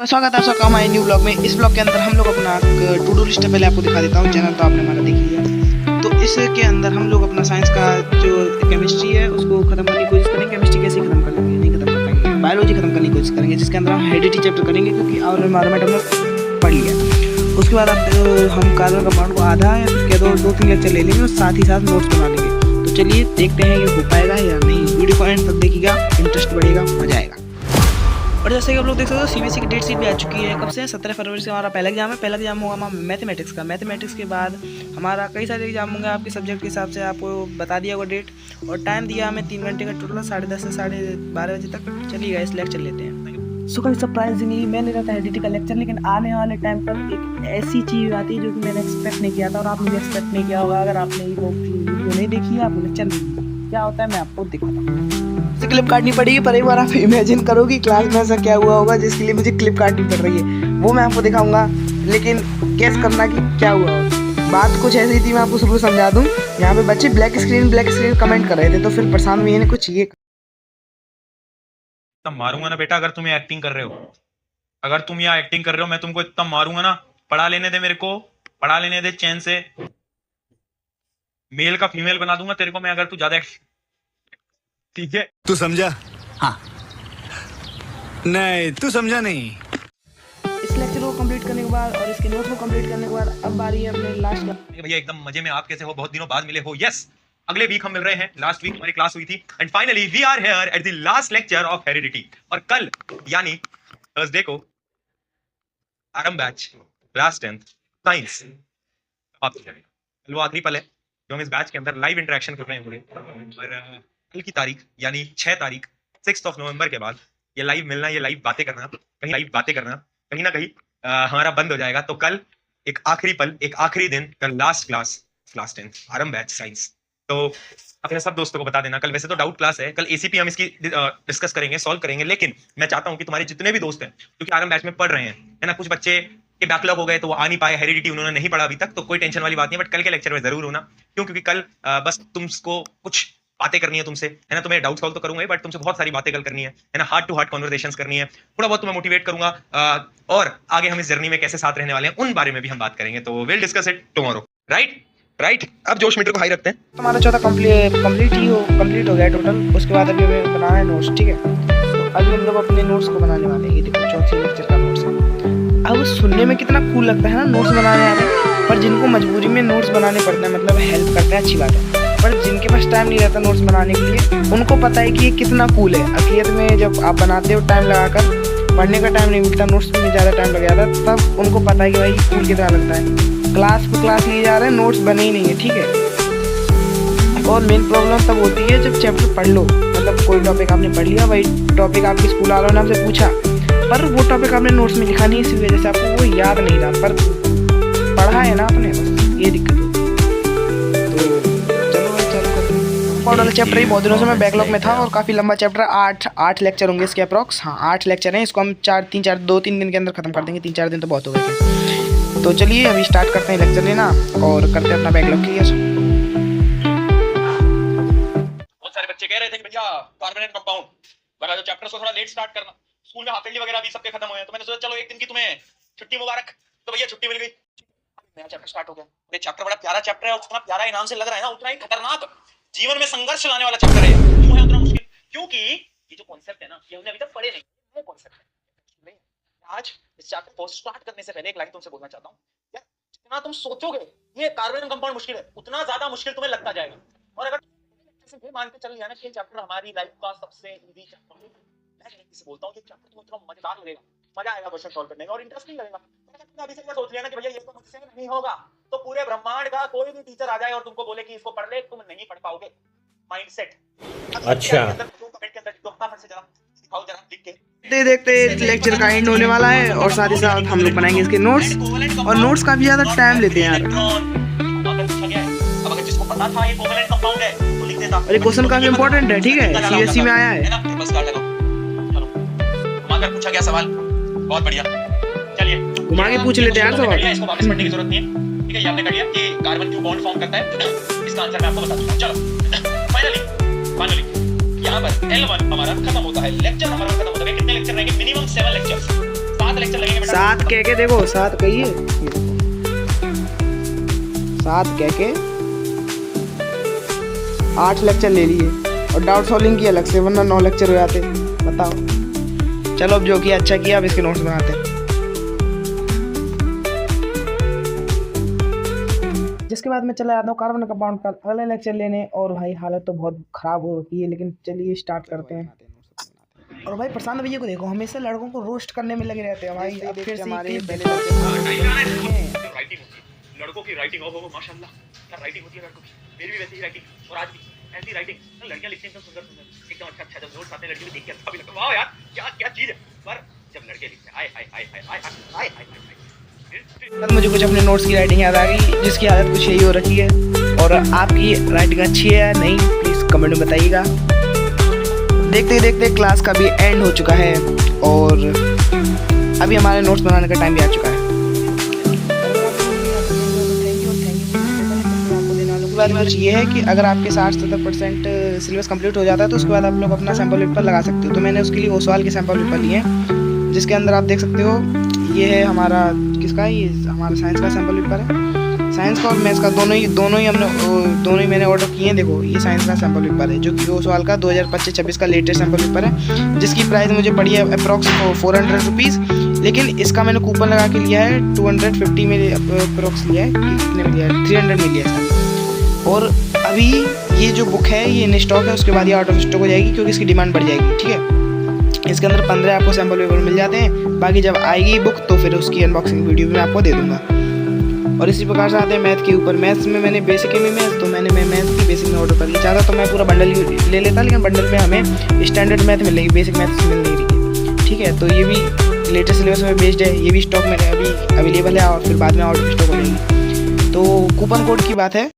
स्वागत है आपका हमारे न्यू ब्लॉग में। इस ब्लॉग के अंदर हम लोग अपना टू डू लिस्ट पहले आपको दिखा देता हूँ। चैनल तो आपने हमारा देख लिया। तो इसके अंदर हम लोग अपना साइंस का जो केमिस्ट्री है उसको खत्म करने की कोशिश करेंगे। केमिस्ट्री कैसे खत्म कर लेंगे, नहीं खत्म कर पाएंगे। बायोलॉजी खत्म करने की कोशिश करेंगे, जिसके अंदर हम हेरिडिटी चैप्टर करेंगे क्योंकि और एनवायरनमेंट हमने पढ़ लिया। उसके बाद हम कार्बन कंपाउंड को आधा या फिर दो तीन लेक्चर ले लेंगे और साथ ही साथ नोट्स बना लेंगे। तो चलिए देखते हैं ये हो पाएगा या नहीं। वीडियो को एंड तक देखिएगा, इंटरेस्ट बढ़ेगा, मजा आएगा। और जैसे कि आप लोग देख सकते हो सीबीएसई की डेट शीट भी आ चुकी है। कब से? 17 फरवरी से हमारा पहला एग्जाम है। पहला एग्जाम होगा हमारा मैथमेटिक्स का। मैथमेटिक्स के बाद हमारा कई सारे एग्जाम होंगे आपके सब्जेक्ट के हिसाब से। आपको बता दिया होगा डेट और टाइम दिया हमें 3 घंटे का टोटल, 10:30 से 12:30 बजे तक। चलिए गाइस लेक्चर लेते हैं। सो कल सरप्राइजिंगली मैं ले रहा था हेरिडिटी का लेक्चर, लेकिन आने वाले टाइम पर एक ऐसी चीज़ आती है जो कि मैंने एक्सपेक्ट नहीं किया था और आपने भी एक्सपेक्ट नहीं किया होगा। अगर आपने वो वीडियो नहीं देखी है, आप लेक्चर नहीं देखी, क्या होता है मैं आपको दिखाता हूँ। क्लिप काटनी पड़ेगी, पर एक बार आप इमेजिन करो कि क्लास में ऐसा क्या हुआ होगा जिसके लिए मुझे क्लिप काटनी पड़ रही है। वो मैं आपको दिखाऊंगा, लेकिन गेस करना कि क्या हुआ होगा। बात कुछ ऐसी थी, मैं आपको सब समझा दूं। यहाँ पे बच्चे ब्लैक स्क्रीन कमेंट कर रहे थे, तो फिर परेशान हुए ने कुछ ये तब मारूंगा ना बेटा। अगर तुम ये एक्टिंग कर रहे हो, अगर तुम यहाँ एक्टिंग कर रहे हो, मैं तुमको इतना मारूंगा ना। पढ़ा लेने दे मेरे को, पढ़ा लेने दे चैन से। मेल का फीमेल बना दूंगा तेरे को मैं, अगर तू ज्यादा ठीक है। तू समझा? हाँ। नहीं तू समझा नहीं। इस लेक्चर को कंप्लीट करने के बाद और इसके नोट्स को कंप्लीट करने के बाद अब बारी है अपने लास्ट का। भैया एकदम मजे में। आप कैसे हो? बहुत दिनों बाद मिले हो। यस, अगले वीक हम मिल रहे हैं। लास्ट वीक हमारी क्लास हुई थी and finally we are here at the last lecture of heredity. और कल यानी थर्सडे को आरंभ बैच क्लास 10 साइंस कल वो आखिरी पल है जो हम इस बैच के अंदर लाइव इंटरेक्शन कर रहे हैं। और कल की तारीख यानी 6 तारीख 6 नवंबर के बाद ये लाइव मिलना, ये लाइव बातें करना, कहीं ना कहीं हमारा बंद हो जाएगा। तो कल एक आखिरी पल, एक आखिरी दिन, कल लास्ट क्लास 10 आरंभ बैच साइंस। तो अपने सब दोस्तों को बता देना, कल वैसे तो डाउट क्लास है, कल एसीपी हम इसकी डिस्कस करेंगे, सॉल्व करेंगे। लेकिन मैं चाहता हूं कि तुम्हारे जितने भी दोस्त हैं क्योंकि आरंभ बैच में पढ़ रहे हैं, है ना, कुछ बच्चे के बैकलॉग हो गए तो वो आ नहीं पाए, हेरिडिटी उन्होंने नहीं पढ़ा अभी तक, तो कोई टेंशन वाली बात नहीं है। बट कल के लेक्चर में जरूर होना। क्यों? क्योंकि कल बस तुमको कुछ बातें करनी है तुमसे, है ना। तुम्हें डाउट सॉल्व तो करूंगा बट तुमसे बहुत सारी बातें कल करनी है ना। हार्ट टू हार्ट कॉन्वर्सेशंस करनी है। थोड़ा बहुत तुम्हें मोटिवेट करूंगा और आगे हम इस जर्नी में कैसे साथ रहने वाले हैं उन बारे में भी हम बात करेंगे। तो will discuss it tomorrow. Right. अब जोश मीटर को हाई रखते हैं। हमारा चौथा कंप्लीट हो गया टोटल। उसके बाद अभी हमें बनाना है नोट्स, ठीक है। तो अभी हम लोग अपने नोट्स को बनाने वाले हैं। ये देखो चौथे लेक्चर का नोट्स है। अब सुनने में कितना कूल लगता है ना नोट्स बनाने आने, पर जिनको मजबूरी में नोट्स बनाने पड़ते हैं, मतलब हेल्प करते हैं, अच्छी बात है। पर जिनके पास टाइम नहीं रहता नोट्स बनाने के लिए, उनको पता है कि ये कितना कूल है। असलियत में जब आप बनाते हो टाइम लगाकर, पढ़ने का टाइम नहीं मिलता, नोट्स में ज़्यादा टाइम लग जाता है, तब उनको पता है कि भाई कूल कितना लगता है। क्लास पे क्लास लिए जा रहे हैं, नोट्स बने ही नहीं है, ठीक है। और मेन प्रॉब्लम तब होती है जब चैप्टर पढ़ लो, मतलब कोई टॉपिक आपने पढ़ लिया, वही टॉपिक आपके स्कूल वालों ने आपसे पूछा, पर वो टॉपिक आपने नोट्स में लिखा नहीं, इसी वजह से आपको वो याद नहीं रहा, पर पढ़ा है ना आपने, बस ये दिक्कत होती है। तो चलो वाला चैप्टर ही बहुत दिनों से मैं बैकलॉग में था और काफ़ी लंबा चैप्टर, 8 लेक्चर होंगे इसके अप्रॉक्स। हाँ 8 लेक्चर हैं। इसको हम 2-3 दिन के अंदर खत्म कर देंगे। 3-4 दिन तो बहुत हो गए। तो चलिए अभी स्टार्ट करते हैं लेक्चर लेना और करते हैं अपना बैकलॉग क्लियर। बहुत सारे बच्चे कह रहे थे कि भैया कार्बन एंड कंपाउंड बड़ा जो चैप्टर को थोड़ा लेट स्टार्ट करना, स्कूल में हाफ ईयरली वगैरह भी सबके खत्म हुए हैं, तो मैंने सोचा चलो एक दिन की तुम्हें छुट्टी मुबारक। तो भैया छुट्टी मिल गई, नया चैप्टर स्टार्ट हो गया। ये चैप्टर बड़ा प्यारा चैप्टर है और जितना प्यारा इनाम से लग रहा है ना, उतना ही खतरनाक जीवन में संघर्ष लाने वाला चैप्टर है। क्यों है उतना मुश्किल? क्योंकि ये जो कॉन्सेप्ट है ना, ये हमने अभी तक पढ़े नहीं, ये कॉन्सेप्ट है। आज इस चैप्टर को स्टार्ट करने से पहले एक लाइन तुमसे बोलना चाहता हूं यार, जितना तुम सोचोगे ये कार्बन कंपाउंड मुश्किल है, उतना ज्यादा मुश्किल तुम्हें लगता जाएगा। और अगर ये मान के चल लिया ना कि ये चैप्टर हमारी लाइफ का सबसे इजी चैप्टर है, मैं किसी बोलता हूं कि चैप्टर तुम्हें इतना मजेदार लगेगा, मजा आएगा क्वेश्चन सॉल्व करने में और इंटरेस्टिंग लगेगा। तुमने अभी से ये सोच लिया ना कि भैया ये तो मुझसे नहीं होगा, तो पूरे ब्रह्मांड का कोई भी टीचर आ जाए और तुमको बोले कि इसको पढ़ ले, तुम नहीं पढ़ पाओगे। माइंडसेट। अच्छा, कमेंट के अंदर फटाफट से जरा दिखाओ, जरा लिख के। देखते लेक्चर का एंड होने वाला है और साथ ही साथ हम लोग बनाएंगे इसके नोट्स, और नोट्स काफी ज्यादा टाइम लेते हैं यार। और ये क्वेश्चन काफी इंपॉर्टेंट है, ठीक है, सीबीएसई में आया है। पूछा गया सवाल बहुत बढ़िया। चलिए घुमा के पूछ लेते हैं यार सवाल, इसको वापस पढ़ने की जरूरत नहीं है, ठीक है। ये आपने कर लिया कि कार्बन क्यों बॉन्ड फॉर्म करता है, इसका आंसर मैं आपको बता दूंगा। चलो फाइनली यहाँ पर L1 हमारा खत्म होता है, लेक्चर हमारा खत्म होता है। कितने लेक्चर रहेंगे? मिनिमम 7 लेक्चर्स, 7 7 लेक्चर लगेंगे बेटा। 7 कह के देखो, 7 कहिए, 7 कह के 8 लेक्चर ले लिए और डाउट सॉल्विंग की अलग से, वरना 9 लेक्चर हो जाते। बताओ। चलो अब जो किया अच्छा किया, अब इसके नोट्स बनाते हैं। जिसके बाद मैं चला जाता हूँ कार्बन कंपाउंड का अगला लेक्चर लेने। और भाई हालत तो बहुत ख़राब हो रखी है, लेकिन चलिए स्टार्ट करते हैं। और भाई प्रशांत भैया को देखो, हमेशा लड़कों को रोस्ट करने में लगे रहते हैं भाई। अब फिर से हमारे राइटिंग होती है लड़कों की, राइटिंग हो माशाल्लाह, क्या राइटिंग होती है लड़कों की। मेरी भी वैसी ही राइटिंग, और आज भी ऐसी राइटिंग। लड़कियां लिखती हैं एकदम सुंदर सुंदर, एकदम अच्छा अच्छा, जब नोट्स आते हैं लड़की को देख के अच्छा भी लगता है, वाह यार क्या क्या चीज है। पर जब लड़के लिखते हैं, आय आय आय आय आय आय आय आय, मुझे कुछ अपने नोट्स की राइटिंग याद आ गई, जिसकी हालत कुछ यही हो रखी है। और आपकी राइटिंग अच्छी है या नहीं, प्लीज़ कमेंट में बताइएगा। देखते देखते क्लास का भी एंड हो चुका है और अभी हमारे नोट्स बनाने का टाइम भी आ चुका है। बात कुछ ये है कि अगर आपके 60-70% सिलेबस कंप्लीट हो जाता है तो उसके बाद आप लोग अपना सैम्पल पेपर लगा सकते हो। तो मैंने उसके लिए ओसवाल के सैम्पल पेपर लिए हैं, जिसके अंदर आप देख सकते हो ये है हमारा, किसका, ये हमारा साइंस का सैम्पल पेपर है। साइंस का और मैथ्स का दोनों ही मैंने ऑर्डर किए हैं। देखो ये साइंस का सैम्पल पेपर है, जो कि ओसवाल का 2025-26 का लेटेस्ट सैम्पल पेपर है, जिसकी प्राइस मुझे पड़ी है अप्रॉक्स 400 रुपीज़। लेकिन इसका मैंने कूपन लगा के लिया है 250 में अप्रॉक्स लिया है, कितने में लिया है, 300 में लिया है। और अभी ये जो बुक है ये इन स्टॉक है, उसके बाद ये आउट ऑफ स्टॉक हो जाएगी क्योंकि इसकी डिमांड बढ़ जाएगी। ठीक है, इसके अंदर 15 आपको सैम्पल पेपर मिल जाते हैं। बाकी जब आएगी बुक तो फिर उसकी अनबॉक्सिंग वीडियो भी मैं आपको दे दूंगा। और इसी प्रकार से आते हैं मैथ के ऊपर। मैथ्स में मैंने बेसिक में मैथ, तो मैंने मैथ की बेसिक में ऑर्डर कर लिया। चाहता तो मैं पूरा बंडल ले लेता, लेकिन बंडल में हमें स्टैंडर्ड मैथ मिलेगी, बेसिक मैथ मिल नहीं रही है। ठीक है, तो ये भी लेटेस्ट सिलेबस में बेस्ड है, ये भी स्टॉक में अभी अवेलेबल है और फिर बाद में आउट ऑफ स्टॉक हो जाएगी। तो कूपन कोड की बात है,